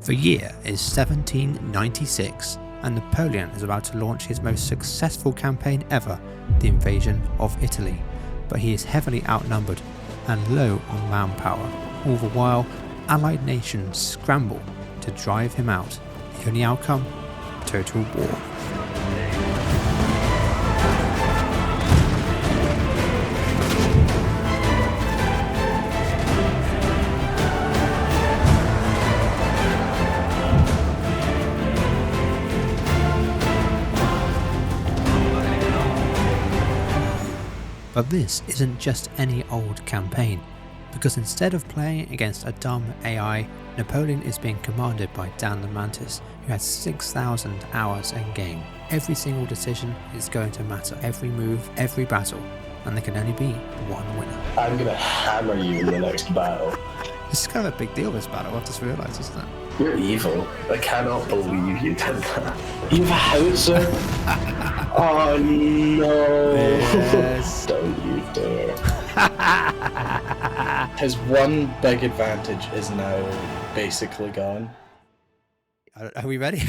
The year is 1796, and Napoleon is about to launch his most successful campaign ever, the invasion of Italy. But he is heavily outnumbered and low on manpower. All the while, allied nations scramble to drive him out. The only outcome? Total war. But this isn't just any old campaign, because instead of playing against a dumb AI, Napoleon is being commanded by Dan the Mantis, who has 6,000 hours in game. Every single decision is going to matter, every move, every battle, and there can only be one winner. I'm gonna hammer you in the next battle. This is kind of a big deal, this battle, I've just realised, isn't it? You're evil. I cannot believe you did that. You have a howitzer? Oh no! Yes. Don't you dare. His one big advantage is now basically gone. Are we ready?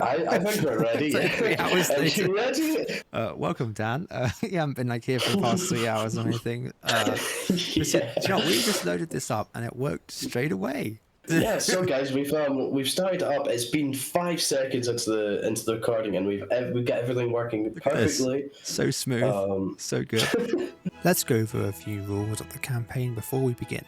I think we're ready. Like 3 hours Are later. you ready? Welcome, Dan. You haven't been here for the past 3 hours or anything. Yeah. Do you know, we just loaded this up and it worked straight away. Yeah, so guys, we've started up. It's been 5 seconds into the recording, and we've got everything working perfectly. So smooth, so good. Let's go over a few rules of the campaign before we begin.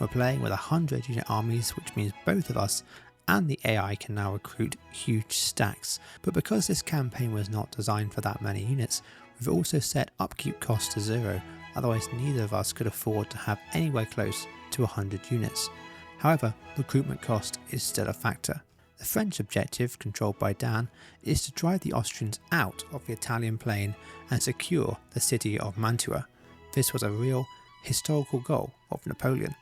We're playing with 100 unit armies, which means both of us and the AI can now recruit huge stacks. But because this campaign was not designed for that many units, we've also set upkeep costs to 0. Otherwise, neither of us could afford to have anywhere close to 100 units. However, recruitment cost is still a factor. The French objective, controlled by Dan, is to drive the Austrians out of the Italian plain and secure the city of Mantua. This was a real historical goal of Napoleon.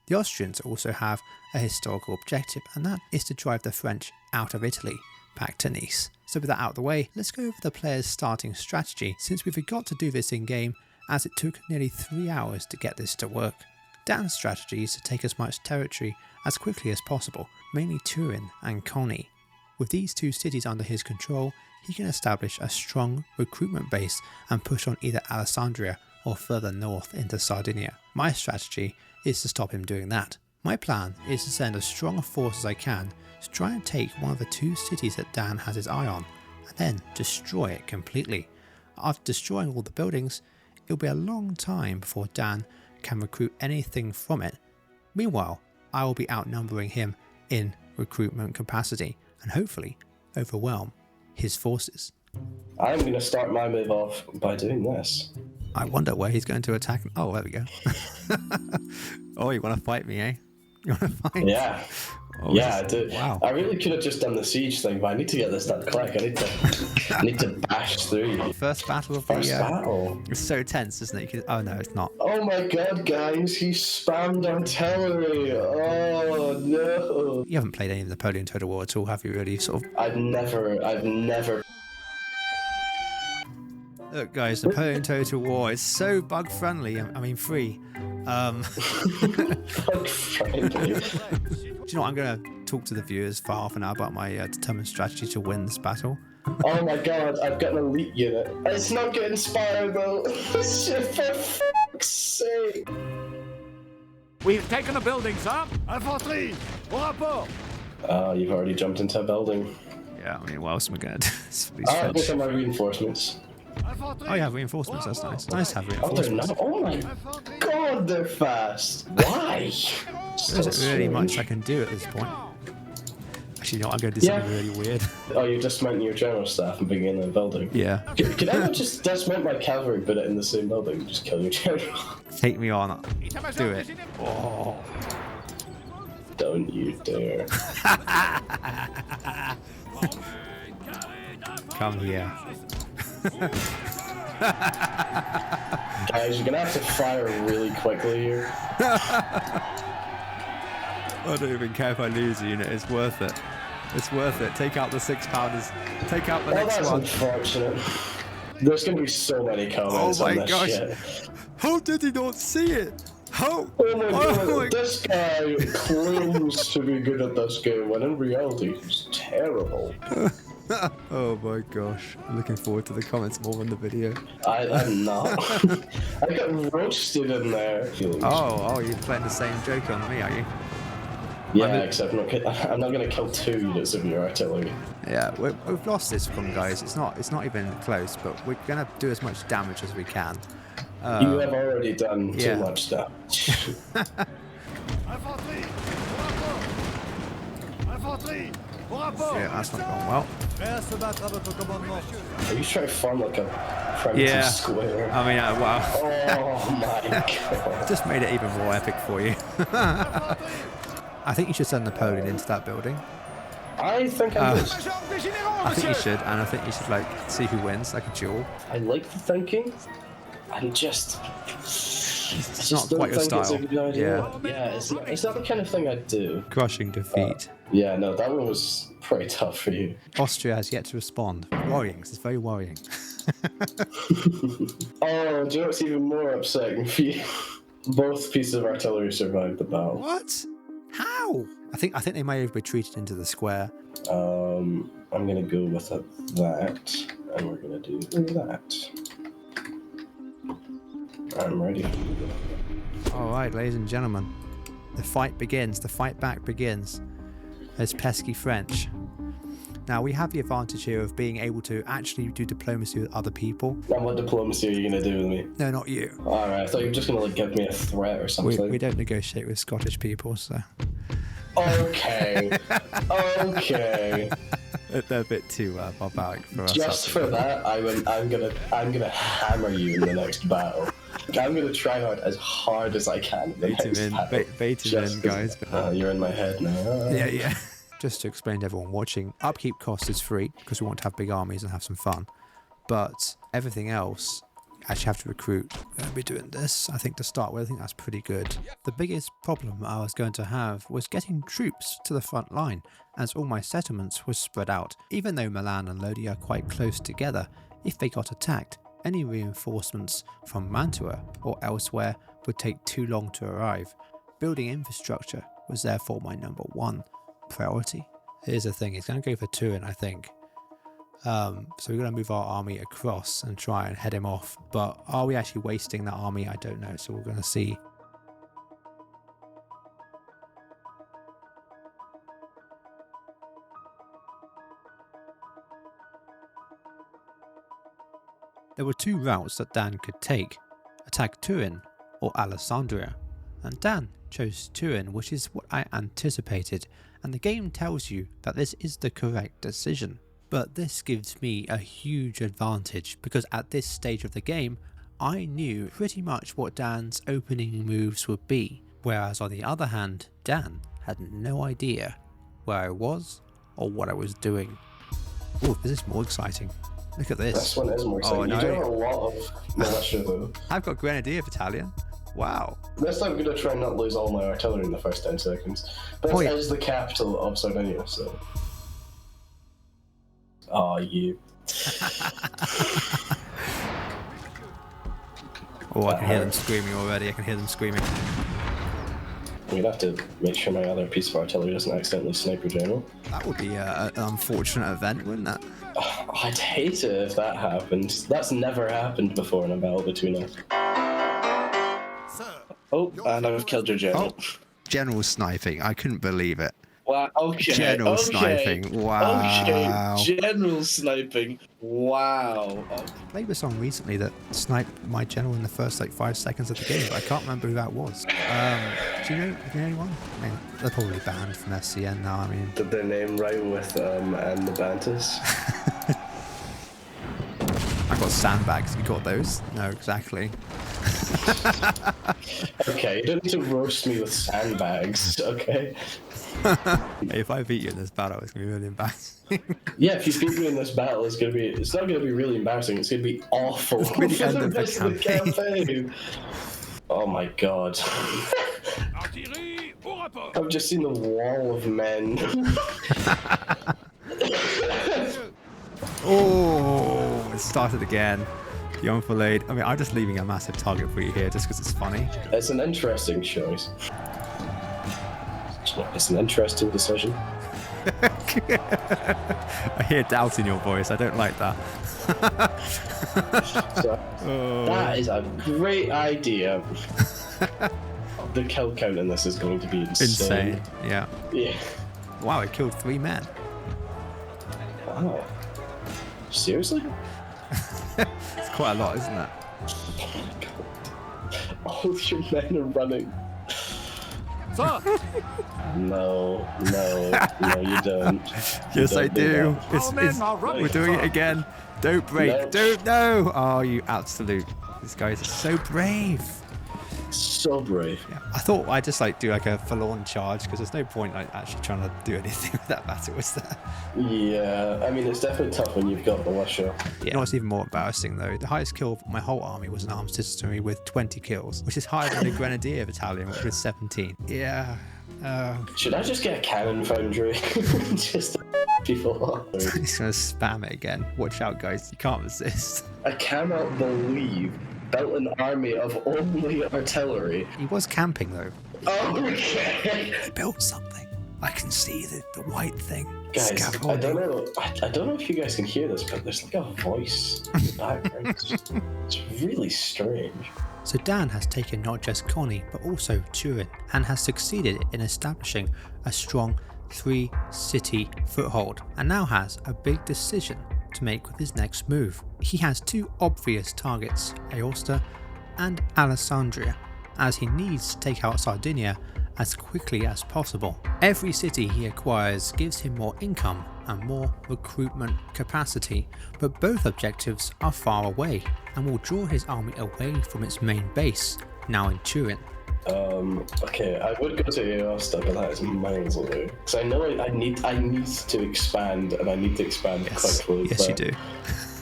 The Austrians also have a historical objective, and that is to drive the French out of Italy, back to Nice. So with that out of the way, let's go over the player's starting strategy, since we forgot to do this in game, as it took nearly 3 hours to get this to work. Dan's strategy is to take as much territory as quickly as possible, mainly Turin and Colny. With these two cities under his control, he can establish a strong recruitment base and push on either Alessandria or further north into Sardinia. My strategy is to stop him doing that. My plan is to send as strong a force as I can to try and take one of the 2 cities that Dan has his eye on, and then destroy it completely. After destroying all the buildings, it'll be a long time before Dan can recruit anything from it. Meanwhile, I will be outnumbering him in recruitment capacity and hopefully overwhelm his forces. I'm going to start my move off by doing this. I wonder where he's going to attack. Oh, there we go. Oh, you want to fight me, eh? You want to fight? Yeah. Oh, yeah, I do. Wow. I really could have just done the siege thing, but I need to get this done quick. I need to bash through. First battle of First the year. battle. It's so tense, isn't it? Oh no, it's not. Oh my god, guys, he spammed artillery. Oh no. You haven't played any of Napoleon Total War at all, have you? Really, sort of. I've never. Look, guys, Napoleon Total War is so bug friendly. I mean, free. Bug friendly. Do you know what? I'm going to talk to the viewers for half an hour about my determined strategy to win this battle. Oh my god, I've got an elite unit. It's not getting inspired though. For fuck's sake. We've taken a building, sir. Infanterie, au rapport. You've already jumped into a building. Yeah, I mean, what else am I going to do? These Alright, French- look at my reinforcements. Oh, you have reinforcements, that's nice. It's nice to have Oh, they're reinforcements. not. Oh my god, they're fast. Why? There isn't really much I can do at this point. Actually, you know what? I'm going to do something really weird. Oh, you're dismounting your general staff and bringing in a building? Yeah. Could I not just dismount my cavalry, put it in the same building, and just kill your general? Take me on. Do it. Oh. Don't you dare. Come here. Guys, you're gonna have to fire really quickly here. I don't even care if I lose a unit. It's worth it. It's worth it. Take out the 6-pounders. Take out the next that's one. unfortunate. There's gonna be so many comments Oh on my this gosh. shit. How did he not see it? Oh! Oh my god, my- this guy claims to be good at this game, when in reality, he's terrible. Oh my gosh. I'm looking forward to the comments more on the video. I'm not. I got roasted in there. Oh, you're playing the same joke on me, are you? Yeah, except I'm not gonna kill 2 units of your artillery. Yeah, we've lost this one, guys. It's not even close, but we're gonna do as much damage as we can. You have already done yeah. too much damage. Yeah, that's not going well. Are you trying to farm like a primitive square? I mean, wow. Oh my god. Just made it even more epic for you. I think you should send Napoleon into that building. I think I would. I think you should, and I think you should like see who wins, like a duel. I like the thinking. I'm just. It's not quite your style. It's a good idea. Yeah, it's not the kind of thing I'd do. Crushing defeat. Yeah, no, that one was pretty tough for you. Austria has yet to respond. Worrying. It's very worrying. Oh, do you know what's even more upsetting for you? Both pieces of artillery survived the battle. What? How? I think they may have retreated into the square. I'm gonna go with that, and we're gonna do that. I'm ready. All right, ladies and gentlemen, the fight begins. The fight back begins. Those pesky French. Now, we have the advantage here of being able to actually do diplomacy with other people. And what diplomacy are you gonna do with me? No, not you. Alright, I thought you were just gonna like give me a threat or something. We don't negotiate with Scottish people, so. Okay. Okay. They're a bit too barbaric for us. Just for that, I'm gonna hammer you in the next battle. I'm gonna try as hard as I can. Bait him in, guys. You're in my head now. Yeah. Just to explain to everyone watching, upkeep cost is free because we want to have big armies and have some fun. But everything else, you actually have to recruit. We're going to be doing this, I think, to start with. I think that's pretty good. The biggest problem I was going to have was getting troops to the front line, as all my settlements were spread out. Even though Milan and Lodi are quite close together, if they got attacked, any reinforcements from Mantua or elsewhere would take too long to arrive. Building infrastructure was therefore my number one priority. Here's the thing, it's going to go for Turin, I think. So we're going to move our army across and try and head him off. But are we actually wasting that army? I don't know. So we're going to see. There were 2 routes that Dan could take, attack Turin or Alessandria, and Dan chose Turin, which is what I anticipated, and the game tells you that this is the correct decision. But this gives me a huge advantage, because at this stage of the game, I knew pretty much what Dan's opening moves would be, whereas on the other hand, Dan had no idea where I was or what I was doing. Oh, this is more exciting. Look at this. This one is more exciting. Oh, no. You do a lot of militia though. I've got Grenadier Battalion. Wow. This time I'm going to try and not lose all my artillery in the first 10 seconds. This is the capital of Sardinia, so... Oh, you. Oh, I can hear them screaming already. I can hear them screaming. We'd have to make sure my other piece of artillery doesn't accidentally snipe your general. That would be an unfortunate event, wouldn't that? Oh, I'd hate it if that happened. That's never happened before in a battle between us. Oh, and I've killed your general. Oh, general sniping. I couldn't believe it. Wow, okay. General sniping. Wow. Okay, general sniping. Wow. I played this song recently that sniped my general in the first like 5 seconds of the game, but I can't remember who that was. Do you know anyone? I mean, they're probably banned from SCN now. I mean, Did their name rhyme with and the Bantus? I got sandbags. You got those? No, exactly. Okay, you don't need to roast me with sandbags, okay? Hey, if I beat you in this battle, it's gonna be really embarrassing. Yeah, if you beat me in this battle, it's not gonna be really embarrassing, it's gonna be awful. It's gonna be the end of the rest of the campaign. Oh my god. I've just seen the wall of men. Oh, it started again. Young Filleted. I mean, I'm just leaving a massive target for you here just because it's funny. It's an interesting choice. It's an interesting decision. I hear doubt in your voice. I don't like that. So, that is a great idea. The kill count in this is going to be insane. Yeah. Yeah. Wow, it killed 3 men. Wow. Seriously? It's quite a lot, isn't it? All of your men are running. Sir! No, you don't. Yes, I do. Our men are running. We're doing it again. Don't break. No. Don't. No. Oh, you absolute. These guys are so brave. So brave. Yeah. I thought I'd just do a forlorn charge because there's no point actually trying to do anything with that battle, was there? Yeah, I mean, it's definitely tough when you've got militia. Yeah. You know what's even more embarrassing though? The highest kill of my whole army was an armed citizenry with 20 kills, which is higher than the Grenadier battalion, which was 17. Yeah. Should I just get a cannon foundry? Just to people off? He's gonna spam it again. Watch out, guys. You can't resist. I cannot believe built an army of only artillery. He was camping though. Okay. He built something. I can see the white thing. Guys, I Scaffolding. don't know if you guys can hear this, but there's like a voice in the background. It's really strange. So Dan has taken not just Connie, but also Turin, and has succeeded in establishing a strong 3-city foothold, and now has a big decision to make with his next move. He has 2 obvious targets, Aosta and Alessandria, as he needs to take out Sardinia as quickly as possible. Every city he acquires gives him more income and more recruitment capacity, but both objectives are far away and will draw his army away from its main base, now in Turin. Okay, I would go to Aosta, but that is miles away. So I know I need to expand, and I need to expand quickly. Yes, you do.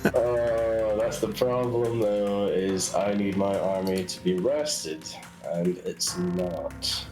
That's the problem though, is I need my army to be rested, and it's not.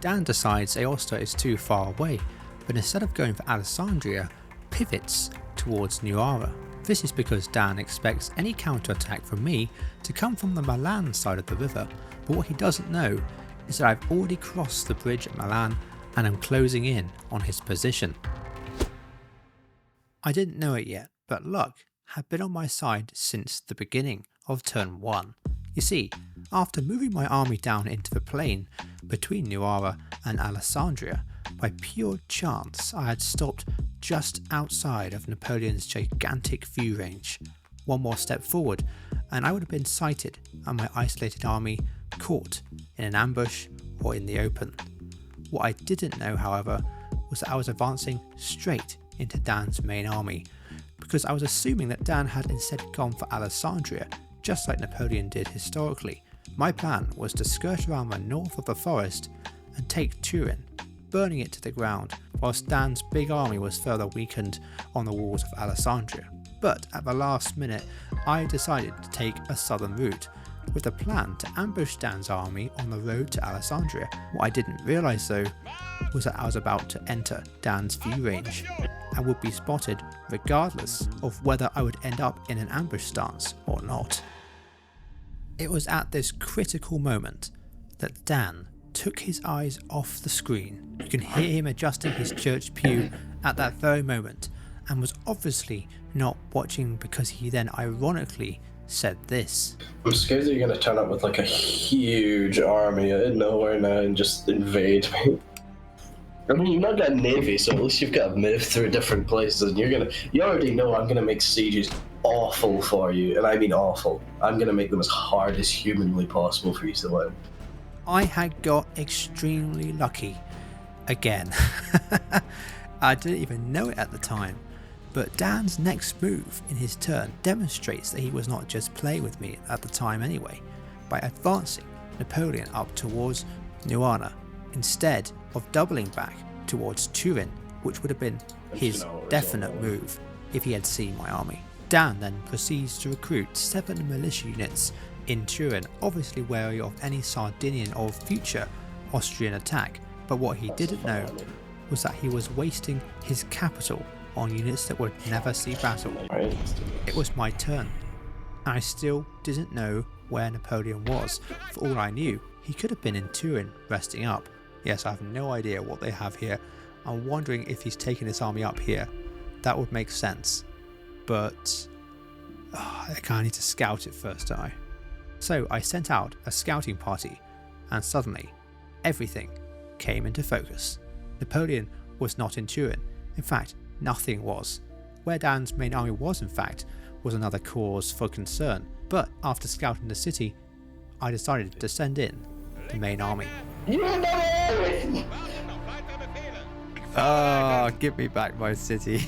Dan decides Aosta is too far away, but instead of going for Alessandria, pivots towards Nuara. This is because Dan expects any counterattack from me to come from the Milan side of the river, but what he doesn't know is that I've already crossed the bridge at Milan and am closing in on his position. I didn't know it yet, but luck had been on my side since the beginning of turn 1. You see, after moving my army down into the plain between Nuara and Alessandria, by pure chance I had stopped just outside of Napoleon's gigantic view range. One more step forward and I would have been sighted and my isolated army caught in an ambush or in the open. What I didn't know, however, was that I was advancing straight into Dan's main army, because I was assuming that Dan had instead gone for Alessandria, just like Napoleon did historically. My plan was to skirt around the north of the forest and take Turin, burning it to the ground, whilst Dan's big army was further weakened on the walls of Alessandria. But at the last minute, I decided to take a southern route, with a plan to ambush Dan's army on the road to Alessandria. What I didn't realise though, was that I was about to enter Dan's view range, and would be spotted regardless of whether I would end up in an ambush stance or not. It was at this critical moment that Dan took his eyes off the screen. You can hear him adjusting his church pew at that very moment, and was obviously not watching, because he then ironically said this. I'm scared that you're going to turn up with like a huge army out of nowhere now and just invade me. I mean, you've not got a navy, so at least you've got to move through different places, and you already know I'm going to make sieges awful for you, and I mean awful. I'm going to make them as hard as humanly possible for you to win. I had got extremely lucky again. I didn't even know it at the time, but Dan's next move in his turn demonstrates that he was not just playing with me at the time anyway, by advancing Napoleon up towards Nuana, instead of doubling back towards Turin, which would have been his definite move if he had seen my army. Dan then proceeds to recruit 7 militia units in Turin, obviously wary of any Sardinian or future Austrian attack, but what he didn't know was that he was wasting his capital on units that would never see battle. It was my turn. I still didn't know where Napoleon was. For all I knew, he could have been in Turin resting up. Yes, I have no idea what they have here. I'm wondering if he's taking his army up here. That would make sense. But I kind of need to scout it first, don't I? So I sent out a scouting party, and suddenly everything came into focus. Napoleon was not in Turin. In fact, nothing was. Where Dan's main army was, in fact, was another cause for concern. But after scouting the city, I decided to send in the main army. Oh, give me back my city.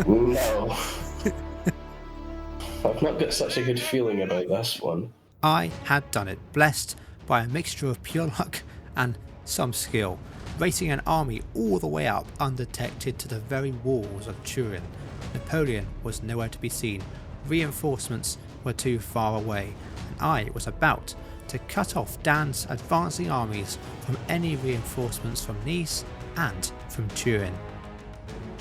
No. I've not got such a good feeling about this one. I had done it, blessed by a mixture of pure luck and some skill, racing an army all the way up undetected to the very walls of Turin. Napoleon was nowhere to be seen, reinforcements were too far away, and I was about to cut off Dan's advancing armies from any reinforcements from Nice and from Turin.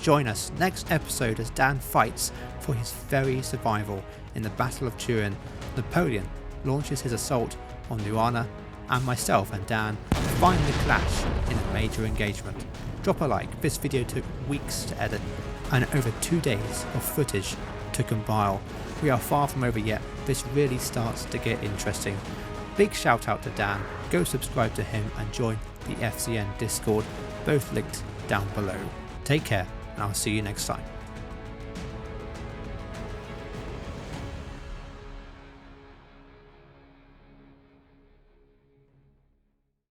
Join us next episode as Dan fights for his very survival in the Battle of Turin. Napoleon launches his assault on Luana, and myself and Dan finally clash in a major engagement. Drop a like, this video took weeks to edit and over 2 days of footage to compile. We are far from over yet, this really starts to get interesting. Big shout out to Dan, go subscribe to him and join the FCN Discord, both linked down below. Take care, and I'll see you next time.